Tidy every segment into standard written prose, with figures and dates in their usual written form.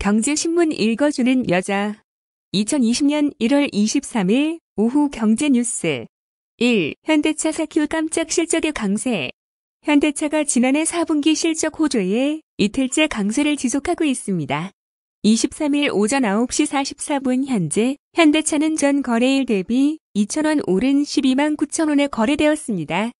경제신문 읽어주는 여자. 2020년 1월 23일 오후 경제뉴스. 1. 현대차 4Q 깜짝 실적의 강세. 현대차가 지난해 4분기 실적 호조에 이틀째 강세를 지속하고 있습니다. 23일 오전 9시 44분 현재 현대차는 전 거래일 대비 2,000원 오른 12만 9천원에 거래되었습니다.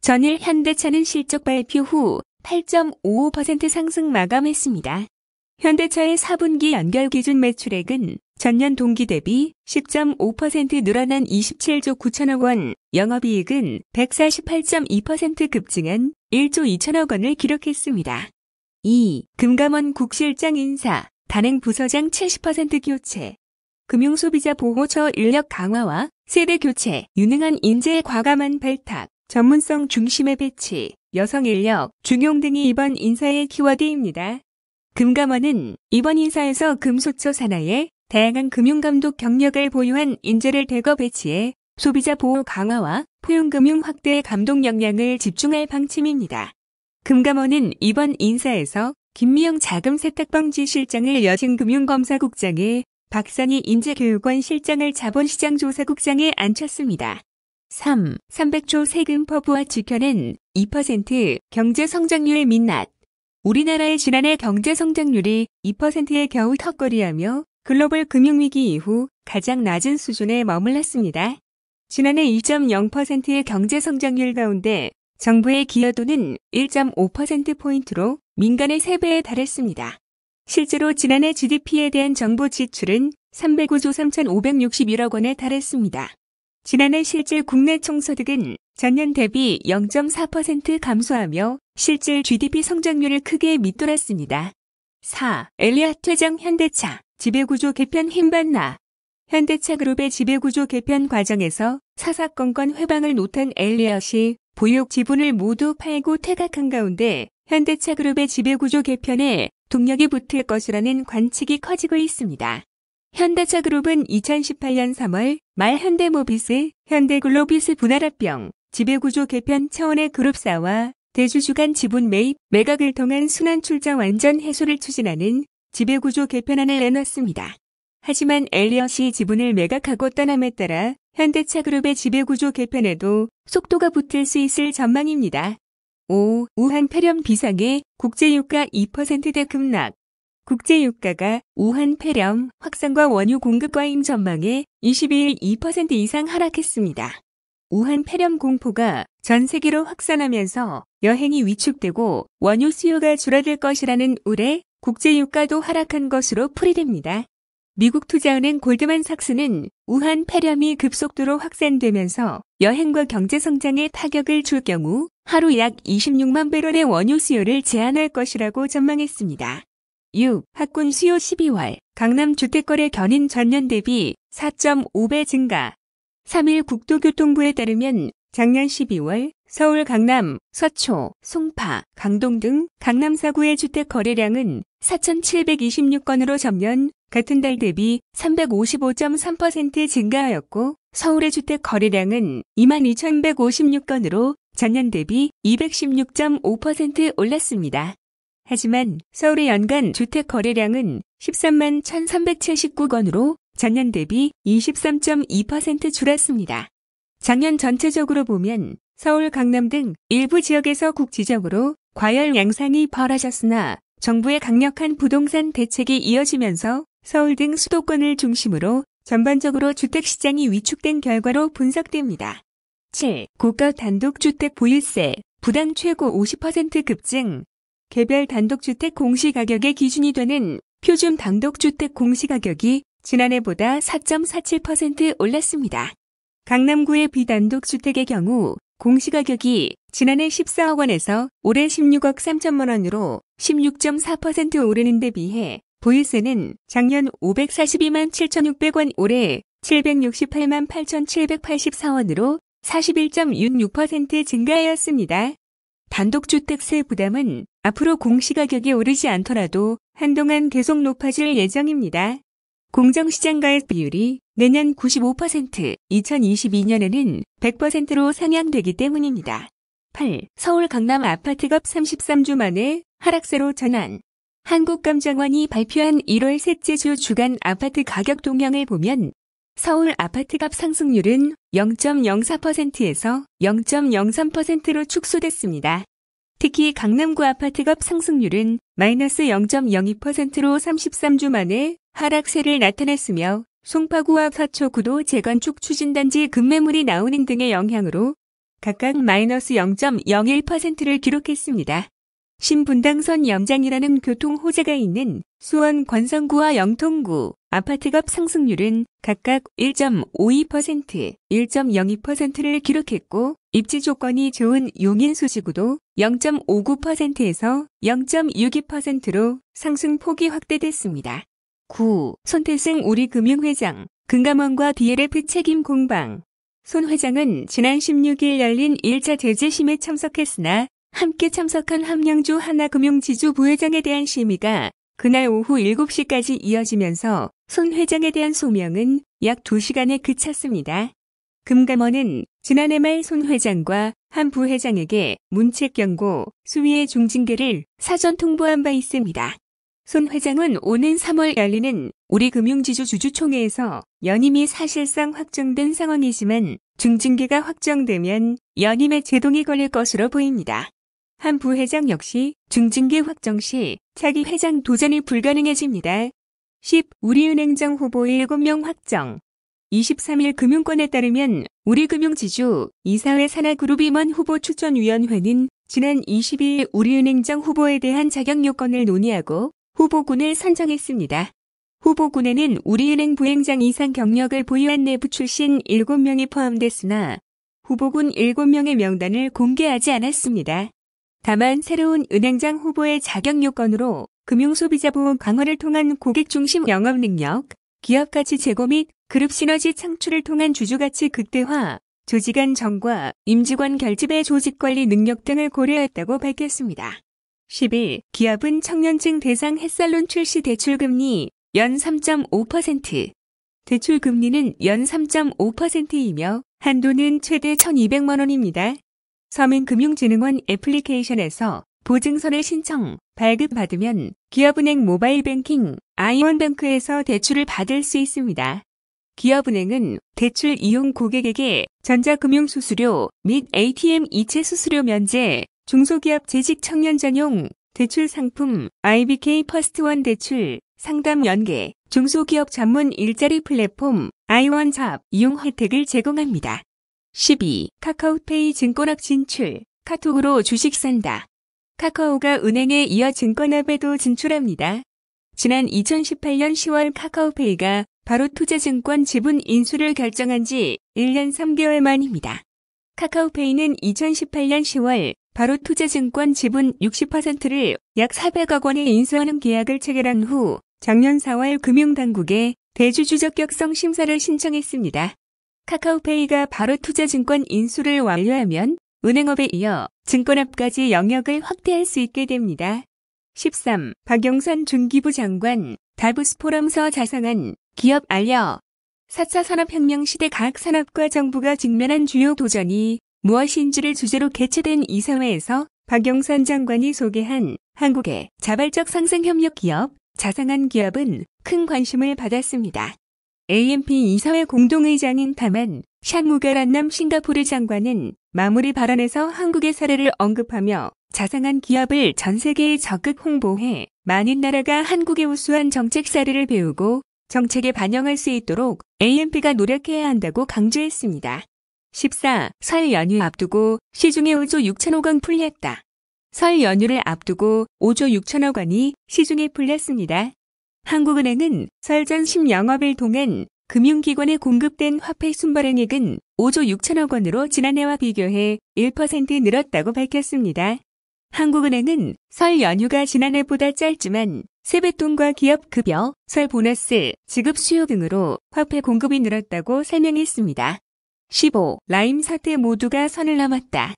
전일 현대차는 실적 발표 후 8.55% 상승 마감했습니다. 현대차의 4분기 연결 기준 매출액은 전년 동기 대비 10.5% 늘어난 27조 9천억 원, 영업이익은 148.2% 급증한 1조 2천억 원을 기록했습니다. 2. 금감원 국실장 인사, 단행 부서장 70% 교체. 금융소비자 보호처 인력 강화와 세대 교체, 유능한 인재의 과감한 발탁, 전문성 중심의 배치, 여성 인력, 중용 등이 이번 인사의 키워드입니다. 금감원은 이번 인사에서 금소초 산하에 다양한 금융감독 경력을 보유한 인재를 대거 배치해 소비자 보호 강화와 포용금융 확대의 감독 역량을 집중할 방침입니다. 금감원은 이번 인사에서 김미영 자금세탁방지 실장을 여진금융검사국장에, 박선희 인재교육원 실장을 자본시장조사국장에 앉혔습니다. 3. 300조 세금 퍼부와 지켜낸 2% 경제성장률 민낯. 우리나라의 지난해 경제성장률이 2%에 겨우 턱걸이하며 글로벌 금융위기 이후 가장 낮은 수준에 머물렀습니다. 지난해 2.0%의 경제성장률 가운데 정부의 기여도는 1.5%포인트로 민간의 3배에 달했습니다. 실제로 지난해 GDP에 대한 정부 지출은 305조 3,561억 원에 달했습니다. 지난해 실질 국내 총소득은 전년 대비 0.4% 감소하며 실질 GDP 성장률을 크게 밑돌았습니다. 4. 엘리엇 회장 현대차 지배구조 개편 힘받나. 현대차 그룹의 지배구조 개편 과정에서 사사건건 회방을 놓던 엘리엇이 보유 지분을 모두 팔고 퇴각한 가운데 현대차 그룹의 지배구조 개편에 동력이 붙을 것이라는 관측이 커지고 있습니다. 현대차 그룹은 2018년 3월 말 현대모비스, 현대글로비스 분할합병, 지배구조 개편 차원의 그룹사와 대주주 간 지분 매입, 매각을 통한 순환출자 완전 해소를 추진하는 지배구조 개편안을 내놨습니다. 하지만 엘리엇이 지분을 매각하고 떠남에 따라 현대차 그룹의 지배구조 개편에도 속도가 붙을 수 있을 전망입니다. 5. 우한 폐렴 비상에 국제유가 2%대 급락. 국제유가가 우한 폐렴 확산과 원유 공급 과잉 전망에 22일 2% 이상 하락했습니다. 우한 폐렴 공포가 전 세계로 확산하면서 여행이 위축되고 원유 수요가 줄어들 것이라는 우려, 국제유가도 하락한 것으로 풀이됩니다. 미국 투자은행 골드만삭스는 우한 폐렴이 급속도로 확산되면서 여행과 경제성장에 타격을 줄 경우 하루 약 26만 배럴의 원유 수요를 제한할 것이라고 전망했습니다. 6. 학군 수요 12월 강남 주택거래 견인 전년 대비 4.5배 증가. 3일 국토교통부에 따르면 작년 12월 서울 강남, 서초, 송파, 강동 등 강남 4구의 주택 거래량은 4,726건으로 전년 같은 달 대비 355.3% 증가하였고 서울의 주택 거래량은 22,156건으로 전년 대비 216.5% 올랐습니다. 하지만 서울의 연간 주택 거래량은 13만 1,379건으로 전년 대비 23.2% 줄었습니다. 작년 전체적으로 보면 서울, 강남 등 일부 지역에서 국지적으로 과열 양상이 벌어졌으나 정부의 강력한 부동산 대책이 이어지면서 서울 등 수도권을 중심으로 전반적으로 주택시장이 위축된 결과로 분석됩니다. 7. 고가 단독주택 보유세 부담 최고 50% 급증. 개별 단독주택 공시가격의 기준이 되는 표준 단독주택 공시가격이 지난해보다 4.47% 올랐습니다. 강남구의 비단독주택의 경우 공시가격이 지난해 14억 원에서 올해 16억 3천만 원으로 16.4% 오르는 데 비해 보유세는 작년 542만 7,600원 올해 768만 8,784원으로 41.66% 증가하였습니다. 단독주택세 부담은 앞으로 공시가격이 오르지 않더라도 한동안 계속 높아질 예정입니다. 공정시장가액 비율이 내년 95%, 2022년에는 100%로 상향되기 때문입니다. 8. 서울 강남 아파트값 33주 만에 하락세로 전환. 한국감정원이 발표한 1월 셋째 주 주간 아파트 가격 동향을 보면 서울 아파트값 상승률은 0.04%에서 0.03%로 축소됐습니다. 특히 강남구 아파트값 상승률은 마이너스 0.02%로 33주 만에 하락세를 나타냈으며 송파구와 서초구도 재건축 추진단지 급매물이 나오는 등의 영향으로 각각 마이너스 0.01%를 기록했습니다. 신분당선 염장이라는 교통호재가 있는 수원 권성구와 영통구 아파트값 상승률은 각각 1.52%, 1.02%를 기록했고 입지 조건이 좋은 용인수지구도 0.59%에서 0.62%로 상승폭이 확대됐습니다. 9. 손태승 우리금융회장, 금감원과 DLF 책임 공방. 손 회장은 지난 16일 열린 1차 제재심에 참석했으나 함께 참석한 함양주 하나금융지주 부회장에 대한 심의가 그날 오후 7시까지 이어지면서 손 회장에 대한 소명은 약 2시간에 그쳤습니다. 금감원은 지난해 말 손 회장과 한 부회장에게 문책 경고, 수위의 중징계를 사전 통보한 바 있습니다. 손 회장은 오는 3월 열리는 우리금융지주 주주총회에서 연임이 사실상 확정된 상황이지만 중징계가 확정되면 연임에 제동이 걸릴 것으로 보입니다. 한 부회장 역시 중징계 확정 시 차기 회장 도전이 불가능해집니다. 10. 우리은행장 후보 7명 확정. 23일 금융권에 따르면 우리금융지주 이사회 산하그룹 임원 후보 추천위원회는 지난 22일 우리은행장 후보에 대한 자격 요건을 논의하고 후보군을 선정했습니다. 후보군에는 우리은행 부행장 이상 경력을 보유한 내부 출신 7명이 포함됐으나 후보군 7명의 명단을 공개하지 않았습니다. 다만 새로운 은행장 후보의 자격 요건으로 금융소비자보호 강화를 통한 고객 중심 영업 능력, 기업 가치 제고 및 그룹 시너지 창출을 통한 주주가치 극대화, 조직안 정과 임직원 결집의 조직관리 능력 등을 고려했다고 밝혔습니다. 10일 기업은 청년층 대상 햇살론 출시 대출금리 연 3.5%, 대출금리는 연 3.5%이며 한도는 최대 1,200만 원입니다. 서민금융진흥원 애플리케이션에서 보증서를 신청, 발급받으면 기업은행 모바일뱅킹, 아이원뱅크에서 대출을 받을 수 있습니다. 기업은행은 대출 이용 고객에게 전자금융수수료 및 ATM 이체 수수료 면제, 중소기업 재직 청년 전용 대출 상품 IBK 퍼스트원 대출, 상담 연계, 중소기업 전문 일자리 플랫폼 아이원잡 이용 혜택을 제공합니다. 12. 카카오페이 증권업 진출, 카톡으로 주식 산다. 카카오가 은행에 이어 증권업에도 진출합니다. 지난 2018년 10월 카카오페이가 바로투자증권 지분 인수를 결정한 지 1년 3개월 만입니다. 카카오페이는 2018년 10월 바로투자증권 지분 60%를 약 400억 원에 인수하는 계약을 체결한 후 작년 4월 금융당국에 대주주적격성 심사를 신청했습니다. 카카오페이가 바로투자증권 인수를 완료하면 은행업에 이어 증권업까지 영역을 확대할 수 있게 됩니다. 13. 박영선 중기부 장관, 다보스 포럼서 자상한 기업 알려. 4차 산업혁명 시대 각 산업과 정부가 직면한 주요 도전이 무엇인지를 주제로 개최된 이사회에서 박영선 장관이 소개한 한국의 자발적 상생협력 기업, 자상한 기업은 큰 관심을 받았습니다. AMP 이사회 공동의장인 다만 샹무가란남 싱가포르 장관은 마무리 발언에서 한국의 사례를 언급하며 자상한 기업을 전 세계에 적극 홍보해 많은 나라가 한국의 우수한 정책 사례를 배우고 정책에 반영할 수 있도록 AMP가 노력해야 한다고 강조했습니다. 14. 설 연휴 앞두고 시중에 5조 6천억 원 풀렸다. 설 연휴를 앞두고 5조 6천억 원이 시중에 풀렸습니다. 한국은행은 설 전 10영업일 동안 금융기관에 공급된 화폐 순발행액은 5조 6천억 원으로 지난해와 비교해 1% 늘었다고 밝혔습니다. 한국은행은 설 연휴가 지난해보다 짧지만 세뱃돈과 기업 급여, 설 보너스, 지급 수요 등으로 화폐 공급이 늘었다고 설명했습니다. 15. 라임 사태 모두가 선을 넘었다.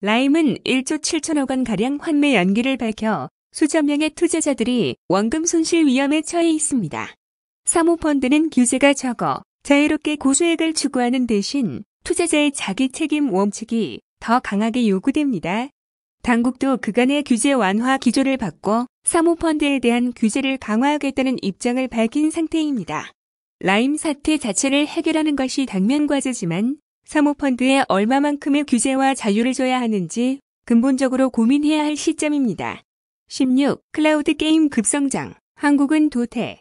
라임은 1조 7천억 원가량 환매 연기를 밝혀 수천 명의 투자자들이 원금 손실 위험에 처해 있습니다. 사모펀드는 규제가 적어 자유롭게 고수익을 추구하는 대신 투자자의 자기 책임 원칙이 더 강하게 요구됩니다. 당국도 그간의 규제 완화 기조를 바꿔 사모펀드에 대한 규제를 강화하겠다는 입장을 밝힌 상태입니다. 라임 사태 자체를 해결하는 것이 당면 과제지만 사모펀드에 얼마만큼의 규제와 자유를 줘야 하는지 근본적으로 고민해야 할 시점입니다. 16. 클라우드 게임 급성장. 한국은 도태.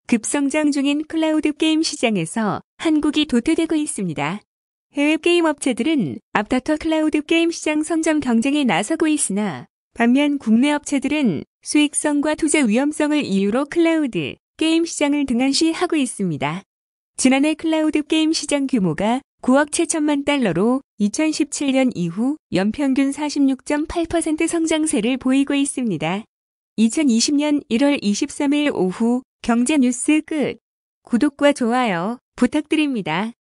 급성장 중인 클라우드 게임 시장에서 한국이 도태되고 있습니다. 해외 게임 업체들은 앞다퉈 클라우드 게임 시장 선점 경쟁에 나서고 있으나 반면 국내 업체들은 수익성과 투자 위험성을 이유로 클라우드 게임 시장을 등한시하고 있습니다. 지난해 클라우드 게임 시장 규모가 9억 7천만 달러로 2017년 이후 연평균 46.8% 성장세를 보이고 있습니다. 2020년 1월 23일 오후 경제 뉴스 끝. 구독과 좋아요 부탁드립니다.